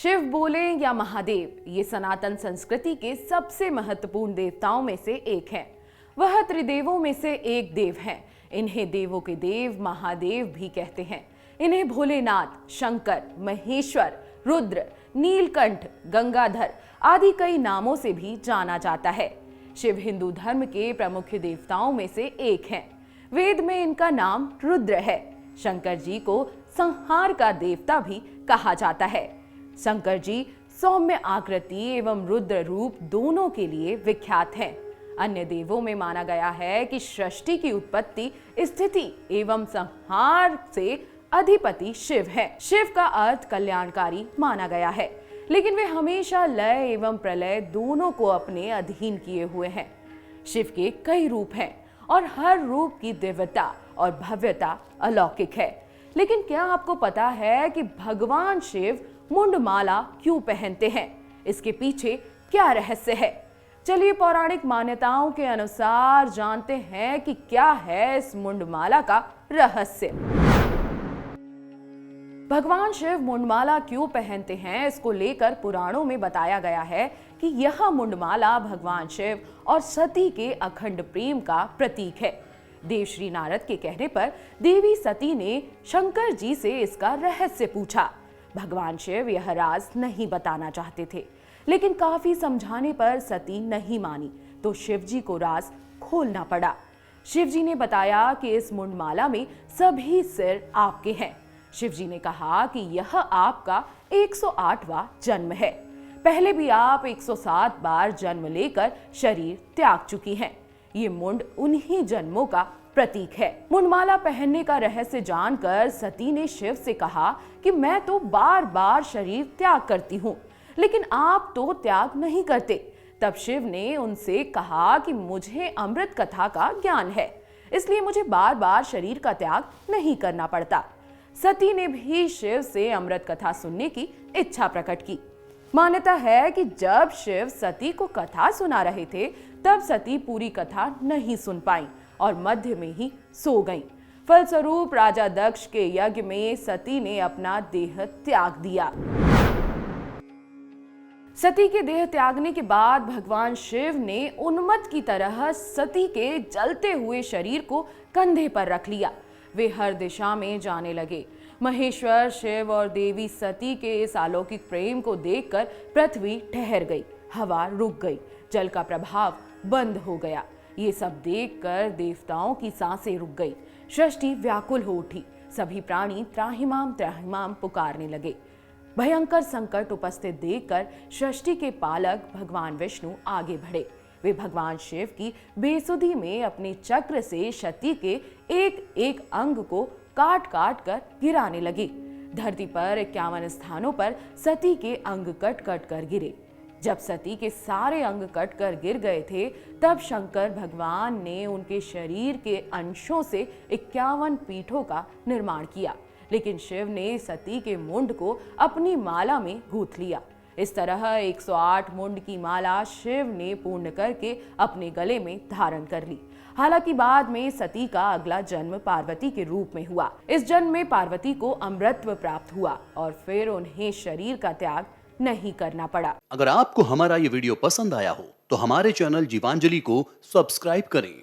शिव बोले या महादेव, ये सनातन संस्कृति के सबसे महत्वपूर्ण देवताओं में से एक हैं। वह त्रिदेवों में से एक देव हैं। इन्हें देवों के देव महादेव भी कहते हैं। इन्हें भोलेनाथ, शंकर, महेश्वर, रुद्र, नीलकंठ, गंगाधर आदि कई नामों से भी जाना जाता है। शिव हिंदू धर्म के प्रमुख देवताओं में से एक हैं। वेद में इनका नाम रुद्र है। शंकर जी को संहार का देवता भी कहा जाता है। शंकर जी सौम्य आकृति एवं रुद्र रूप दोनों के लिए विख्यात हैं। अन्य देवों में माना गया है कि सृष्टि की उत्पत्ति, स्थिति एवं संहार से अधिपति शिव है। शिव का अर्थ कल्याणकारी माना गया है, लेकिन वे हमेशा लय एवं प्रलय दोनों को अपने अधीन किए हुए हैं। शिव के कई रूप हैं और हर रूप की दिव्यता और भव्यता अलौकिक है। लेकिन क्या आपको पता है कि भगवान शिव मुंडमाला क्यों पहनते हैं? इसके पीछे क्या रहस्य है? चलिए पौराणिक मान्यताओं के अनुसार जानते हैं कि क्या है इस मुंडमाला का रहस्य। भगवान शिव मुंडमाला क्यों पहनते हैं, इसको लेकर पुराणों में बताया गया है कि यह मुंडमाला भगवान शिव और सती के अखंड प्रेम का प्रतीक है। देवश्री नारद के कहने पर देवी सती ने शंकर जी से इसका रहस्य पूछा। भगवान शिव यह राज नहीं बताना चाहते थे, लेकिन काफी समझाने पर सती नहीं मानी, तो शिव जी को राज खोलना पड़ा। शिव जी ने बताया कि इस मुंडमाला में सभी सिर आपके हैं। शिव जी ने कहा कि यह आपका 108वां जन्म है। पहले भी आप 107 बार जन्म लेकर शरीर त्याग चुकी हैं। ये मुंड उन्हीं जन्मों का प्रतीक है। मुंडमाला पहनने का रहस्य जानकर सती ने शिव से कहा कि मैं तो बार बार शरीर त्याग करती हूँ, लेकिन आप तो त्याग नहीं करते। तब शिव ने उनसे कहा कि मुझे अमृत कथा का ज्ञान है, इसलिए मुझे बार बार शरीर का त्याग नहीं करना पड़ता। सती ने भी शिव से अमृत कथा सुनने की इच्छा प्रकट की। मान्यता है कि जब शिव सती को कथा सुना रहे थे, तब सती पूरी कथा नहीं सुन पाई और मध्य में ही सो गईं। फलस्वरूप राजा दक्ष के यज्ञ में सती ने अपना देह त्याग दिया। सती के देह त्यागने के बाद भगवान शिव ने उन्मत्त की तरह सती के जलते हुए शरीर को कंधे पर रख लिया। वे हर दिशा में जाने लगे। महेश्वर शिव और देवी सती के इस अलौकिक प्रेम को देखकर पृथ्वी ठहर गई, हवा रुक गई, जल का प्रभाव बंद हो गया। ये सब देखकर देवताओं की सांसें रुक गई, सृष्टि व्याकुल हो उठी। सभी प्राणी त्राहिमाम त्राहिमाम पुकारने लगे। भयंकर संकट उपस्थित देखकर सृष्टि के पालक भगवान विष्णु आगे बढ़े। वे भगवान शिव की बेसुधी में अपने चक्र से सती के एक एक अंग को काट काट कर गिराने लगे। धरती पर 51 स्थानों पर सती के अंग कट कट कर गिरे। जब सती के सारे अंग कट कर गिर गए थे, तब शंकर भगवान ने उनके शरीर के अंशों से 51 पीठों का निर्माण किया, लेकिन शिव ने सती के मुंड को अपनी माला में गूंथ लिया। इस तरह 108 मुंड की माला शिव ने पूर्ण करके अपने गले में धारण कर ली। हालांकि बाद में सती का अगला जन्म पार्वती के रूप में हुआ। इस जन्म में पार्वती को अमृतत्व प्राप्त हुआ और फिर उन्हें शरीर का त्याग नहीं करना पड़ा। अगर आपको हमारा ये वीडियो पसंद आया हो तो हमारे चैनल जीवांजलि को सब्सक्राइब करें